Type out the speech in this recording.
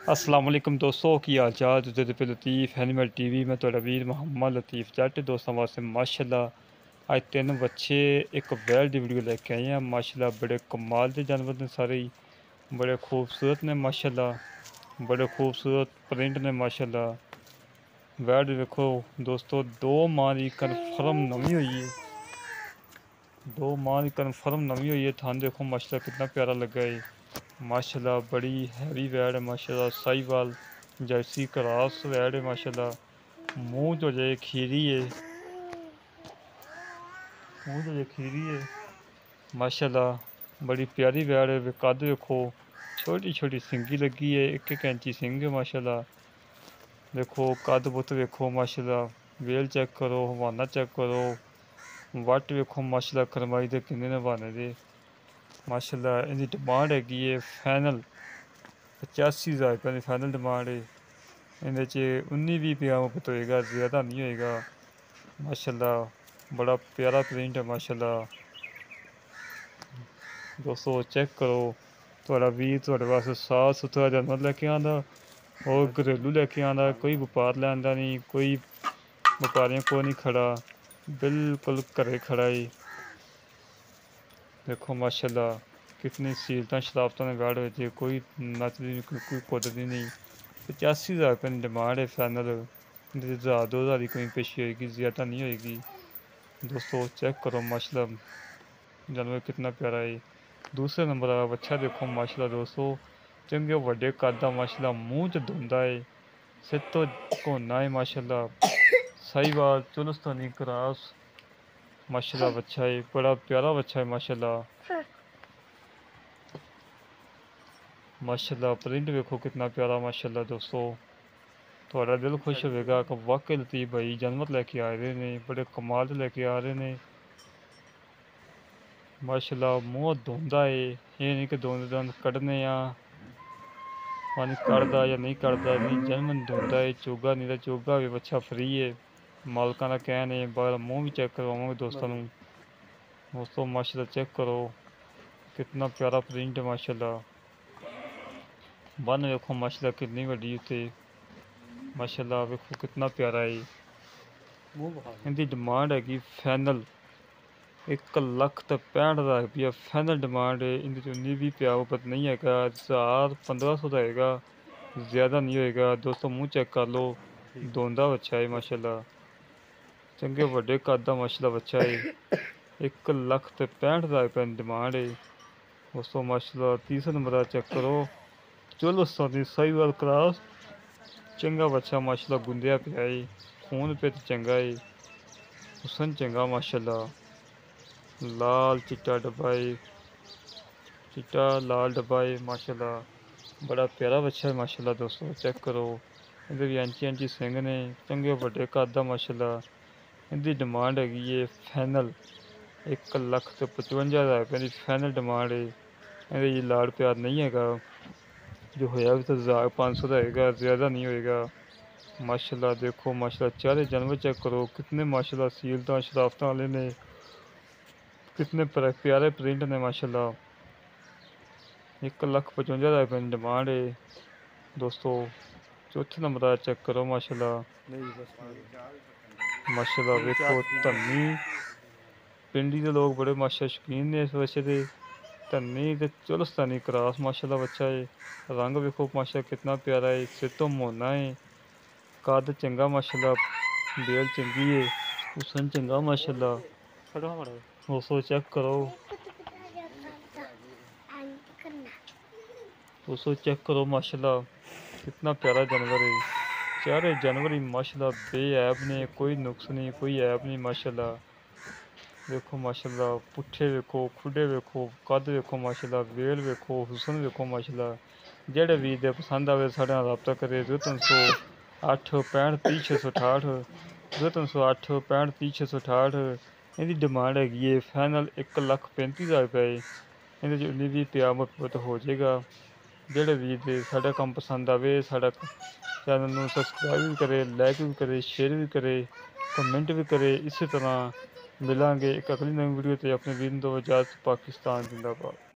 अस्सलाम वालेकुम दोस्तों की हाल चाल तुझे पे लतीफ़ एनिमल टीवी में तो वीर मोहम्मद लतीफ़ जट दोस्तों वास्ते माशाल्लाह आज तीन बच्चे एक बैल दी वीडियो लेके आए हैं माशाल्लाह बड़े कमाल के जानवर ने सारे ही बड़े खूबसूरत ने माशाल्लाह बड़े खूबसूरत प्रिंट ने माशाल्लाह बैल देखो दोस्तों दो माह की कन्फर्म नमी हुई है दो माह की कन्फर्म नमी हुई है थान देखो माशाल्लाह कितना प्यारा लगा है माशाल्लाह बड़ी हैवी वैड है माशाल्लाह साहिवाल जर्सी क्रॉस वैड है माशाल्लाह मुंह तो जे खीरी है माशाल्लाह बड़ी प्यारी वैड है कद देखो छोटी छोटी सिंगी लगी है एक एक इंची सिंग है माशाल्लाह देखो कद बुत देखो माशाल्लाह वेल चेक करो हवाना चेक करो वट वेखो माशाल्लाह करमाई दे किन्ने ने हवाने दे माशाल्लाह इनकी डिमांड हैगी है फाइनल 85,000 रुपये की फाइनल डिमांड है इहदे च 19-20 मुफ्त होएगा ज़्यादा नहीं होएगा माशाल्लाह बड़ा प्यारा प्रिंट है माशाल्लाह दोस्तों चेक करो थोड़ा वीर थोड़े वास्ते साफ सुथरा जानवर लेके आंदा और घरेलू लेके आंदा कोई व्यापार लैंदा नहीं कोई व्यापारियों को नहीं खड़ा बिल्कुल घरे खड़ा है देखो माशाल्लाह कितनी सीलता शराबता ने गाड़ हुई कोई नचदी कोई कुदरती नहीं 85,000 रुपये की डिमांड है फाइनल 1,000-2,000 की कमी पेशी होएगी ज़्यादा नहीं होएगी दोस्तों चेक करो माशाल्लाह जानवर कितना प्यारा है दूसरे नंबर आ बच्चा देखो माशाल्लाह दोस्तों चंगे वड्डे कद दा माशाल्लाह मूँह च धुंदा है सिर तो घोना है माशाल्लाह साहिवाल चुलस्तानी क्रॉस माशाल्लाह बच्चा है बड़ा प्यारा बच्चा है माशाल्लाह माशाल्लाह प्रिंट देखो कितना प्यारा माशाल्लाह दोस्तों थोड़ा दिल खुश होगा कि वाकई लतीफ़ भाई जानवर लेके आ रहे ने बड़े कमाल दे लेके आ रहे ने माशाल्लाह मूँह धोंदा है ये नहीं कि धोंदे दंद कड्ढने आ पानी कढ़दा या नहीं कढ़दा नहीं जन्मन धोंदा है चोगा नहीं तो चोगा भी बच्चा फ्री है मालकां दा कहण है बाहर मूँह भी चेक करवावांगे दोस्तों माशाल्लाह चेक करो कितना प्यारा प्रिंट है माशाल्लाह बन वेखो माशाल्लाह कितनी वड्डी उत्ते माशाल्लाह वेखो कितना प्यारा है इनकी डिमांड हैगी फाइनल 1,65,000 रुपया फाइनल डिमांड है इनके 19-20 पिया पता नहीं है 1,000-1,500 का होएगा ज़्यादा नहीं होएगा दोस्तों मुँह चेक कर लो धोंदा बच्चा है माशाल्लाह चंगे वड्डे कद दा माशाल्लाह बच्चा है 1,65,000 रुपये डिमांड है दोस्तों माशाल्लाह तीसरे नंबर चेक करो चलो सानी साहिवाल क्रॉस चंगा बच्चा माशाल्लाह गुंदिया पिया है खून पे तो चंगा है हुसन चंगा माशाल्लाह लाल चिट्टा डब्बा है चिट्टा लाल डब्बा है माशाल्लाह बड़ा प्यारा बच्चा है माशाल्लाह दोस्तों चेक करो इधर भी अंची सिंह ने चंगे बड़े कद दा माशाल्लाह इनकी डिमांड हैगी है फाइनल 1,55,000 रुपये की फाइनल डिमांड है इहदे लाड़ प्यार नहीं हैगा जो होया भी तो 1,500 का होएगा ज़्यादा नहीं होएगा माशाल्लाह देखो माशाल्लाह चारे जानवर चेक करो कितने माशाल्लाह सीलता शराफत वाले ने कितने प्यारे प्रिंट ने माशाल्लाह 1,55,000 रुपये की डिमांड है दोस्तों चौथे नंबर चेक करो माशाल्लाह माशाल्लाह देखो धन्नी पिंडी के लोग बड़े माशा शौकीन ने इस बच्चे के धन्नी तो चुलस्तानी क्रॉस माशाल्लाह बच्चा है रंग देखो माशा कितना प्यारा है सिर तो मोना है कद चंगा माशाल्लाह बेल चंगी है हुसन चंगा माशाल्लाह दोस्तों चेक करो माशाल्लाह कितना प्यारा जानवर है चारे जानवर ही माशाल्लाह बेऐब ने कोई नुक्स नहीं कोई ऐब नहीं माशाल्लाह देखो माशाल्लाह पुट्ठे वेखो खुडे वेखो कद वेखो माशाल्लाह वेल वेखो हुसन वेखो माशाल्लाह जेह्ड़े वीर दे पसंद आवे साढ़े नाल राबता करे 0308 65 30 668 0308 65 30 668 इहदी डिमांड हैगी है फाइनल 1,35,000 रुपये इहदे च 19-20 पिया मुफ्त हो जाएगा जेह्ड़े वीर दे साढ़ा कम्म पसंद आवे साढ़ा चैनल नूं सबसक्राइब भी करे लाइक भी करे शेयर भी करे कमेंट भी करे इसी तरह मिलांगे एक अगली नई वीडियो ते अपने वीर दो इजाज़त पाकिस्तान जिंदाबाद।